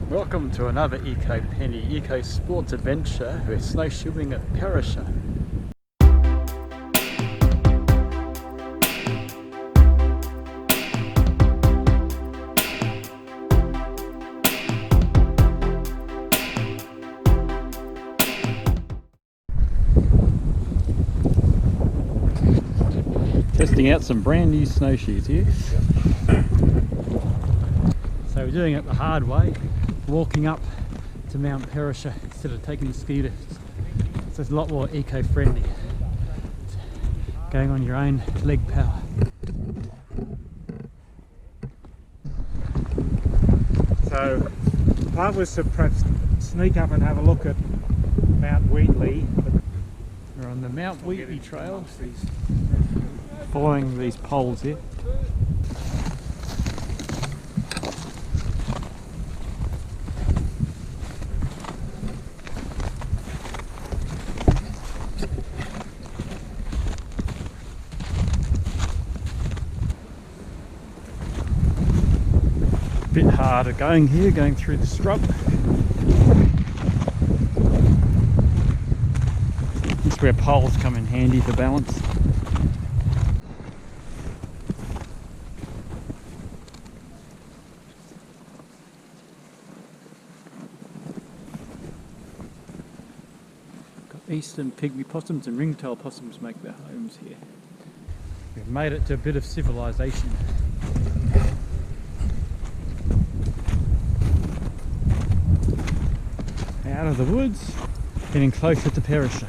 Welcome to another eco-penny eco sports adventure. We're snowshoeing at Perisher. Testing out some brand new snowshoes here. So we're doing it the hard way, walking up to Mount Perisher instead of taking the scooters. So it's a lot more eco-friendly. Going on your own leg power. So the plan was to perhaps sneak up and have a look at Mount Wheatley. We're on the Mount Wheatley trail, following these poles here. Bit harder going here, going through the scrub. This is where poles come in handy for balance. Got eastern pygmy possums and ringtail possums make their homes here. We've made it to a bit of civilization. Out of the woods, getting closer to Perisher.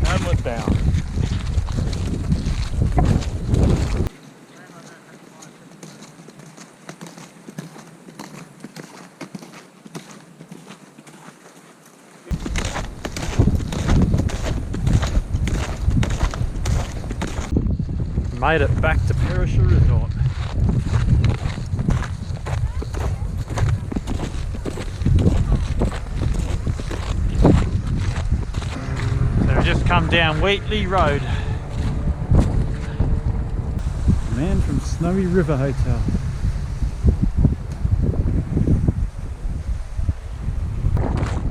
Homeward bound. Made it back to Perisher Resort. So we just come down Wheatley Road. Man from Snowy River Hotel.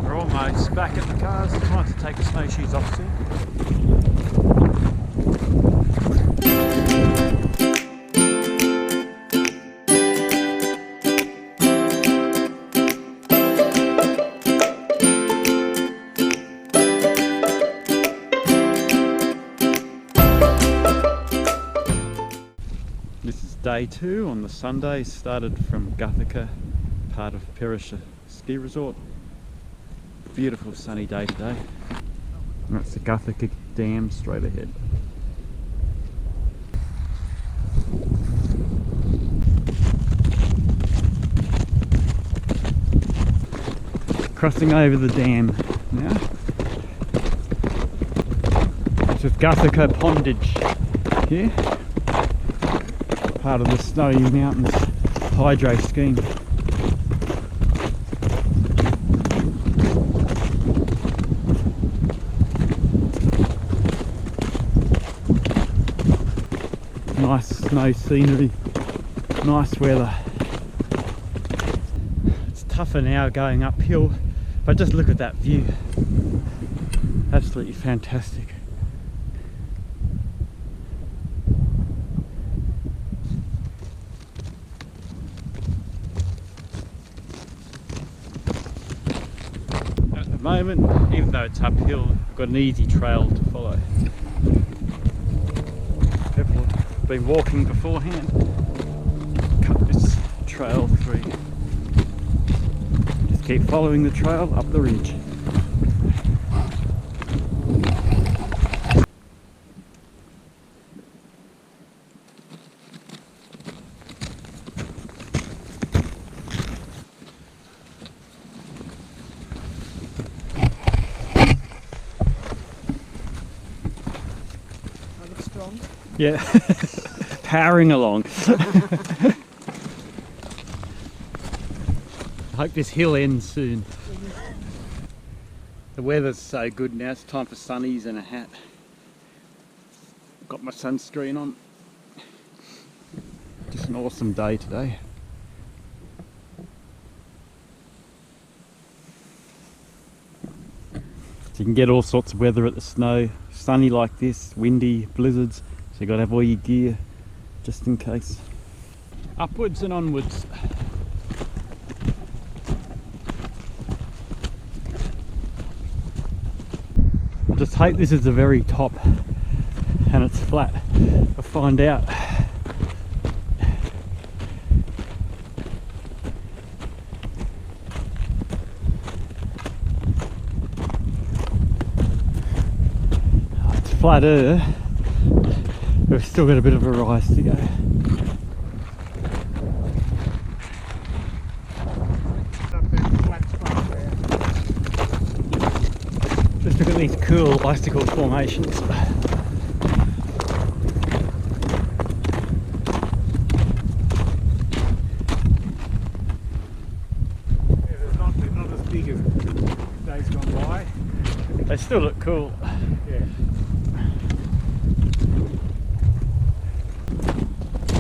We're almost back at the cars. Time to take the snowshoes off soon. This is day 2 on the Sunday. Started from Guthega, part of Perisher ski resort. Beautiful sunny day today. And that's the Guthega Dam straight ahead. Crossing over the dam now. It's with Guthega Pondage here. Part of the Snowy Mountains hydro scheme. Nice snow scenery, nice weather. It's tougher now going uphill, but just look at that view. Absolutely fantastic. At the moment, even though it's uphill, I've got an easy trail to follow. People have been walking beforehand. Cut this trail through. Just keep following the trail up the ridge. Yeah, powering along. I hope this hill ends soon. The weather's so good now, it's time for sunnies and a hat. Got my sunscreen on. Just an awesome day today. So you can get all sorts of weather at the snow. Sunny like this, windy, blizzards. So you got to have all your gear just in case. Upwards and onwards. I just hope this is the very top and it's flat. I'll find out. Oh, it's flatter. We've still got a bit of a rise to go. Just look at these cool icicle formations. They're not as big as days gone by. They still look cool. Yeah.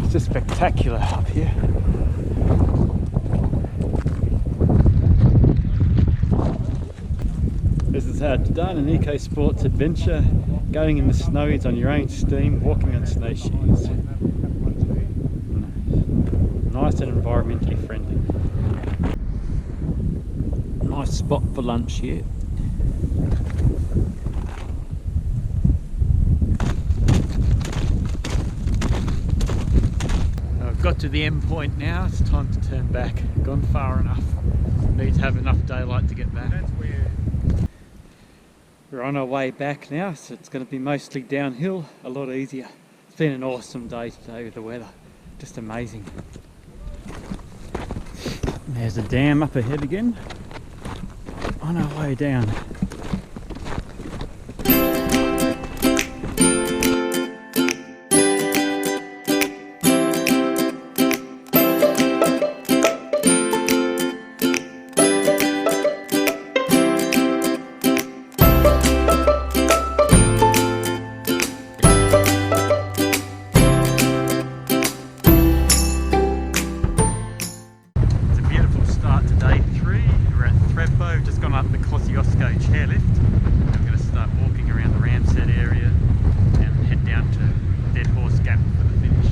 It's just spectacular up here. This is how it's done, an eco sports adventure, going in the snows on your own steam, walking on snowshoes. Nice and environmentally friendly. Nice spot for lunch here. I've got to the end point now, it's time to turn back. Gone far enough. Need to have enough daylight to get back. That's where We're on our way back now, so it's going to be mostly downhill, a lot easier. It's been an awesome day today with the weather, just amazing. There's a dam up ahead again, on our way down. Chairlift. I'm going to start walking around the Ramshead area and head down to Dead Horse Gap for the finish.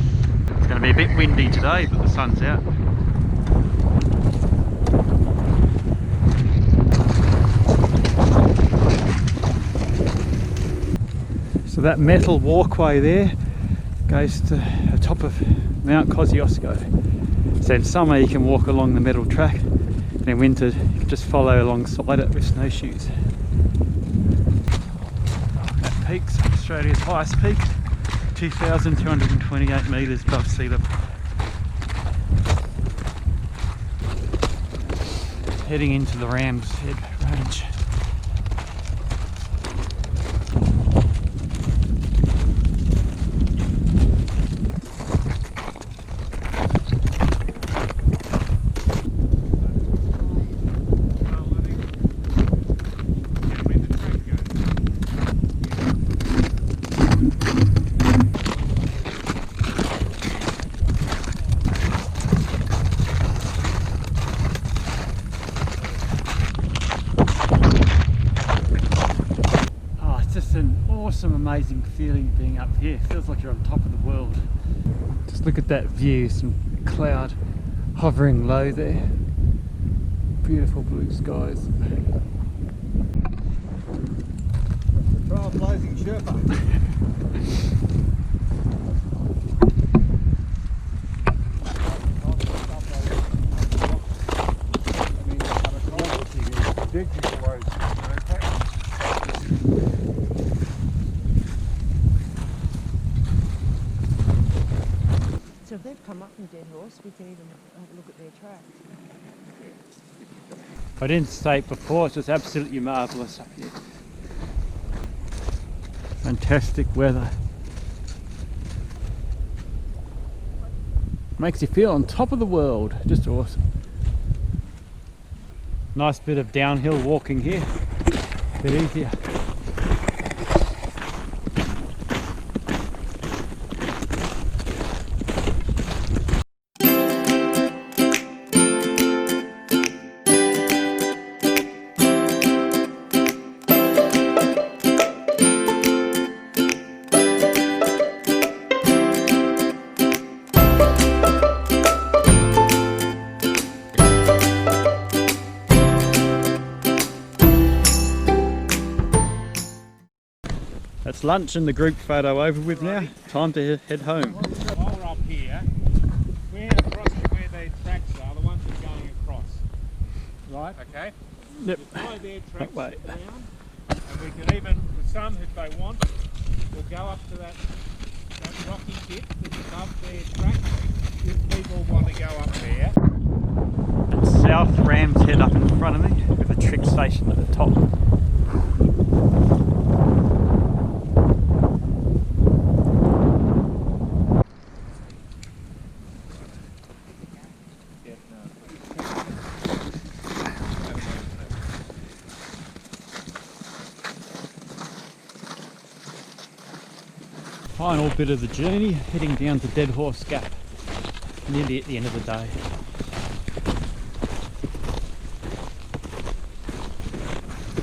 It's going to be a bit windy today, but the sun's out. So that metal walkway there goes to the top of Mount Kosciuszko. So in summer you can walk along the metal track, and in winter you can just follow alongside it with snowshoes. That peak's Australia's highest peak, 2,228 metres above sea level. Heading into the Ramshead range. Amazing feeling being up here. Feels like you're on top of the world. Just look at that view, some cloud hovering low there. Beautiful blue skies. the trailblazing Sherpa. So if they've come up from Dead Horse, we can even have a look at their tracks. I didn't say it before, it's just absolutely marvellous up here. Fantastic weather. Makes you feel on top of the world, just awesome. Nice bit of downhill walking here, a bit easier. lunch and the group photo over with now. Time to head home. While we're up here, we're across to where the tracks are, the ones that are going across. Right? Okay? Yep. You follow their tracks That way. around, and we can even, with some if they want, we'll go up to that rocky bit that's above their tracks if people want to go up there. That's South Ram's Head up in front of me with a trick station at the top. Final bit of the journey, heading down to Dead Horse Gap, nearly at the end of the day.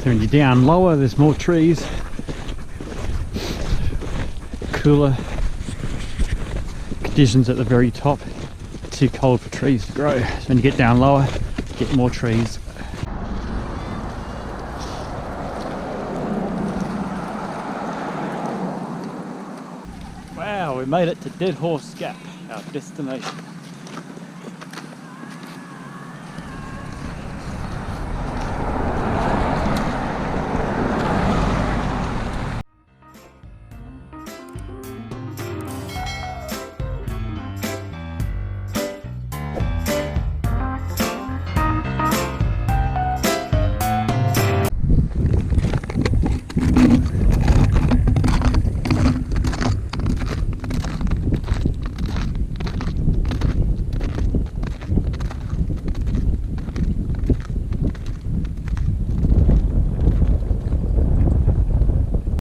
So when you're down lower, there's more trees, cooler conditions at the very top, too cold for trees to grow. So when you get down lower, you get more trees. Wow, we made it to Dead Horse Gap, our destination.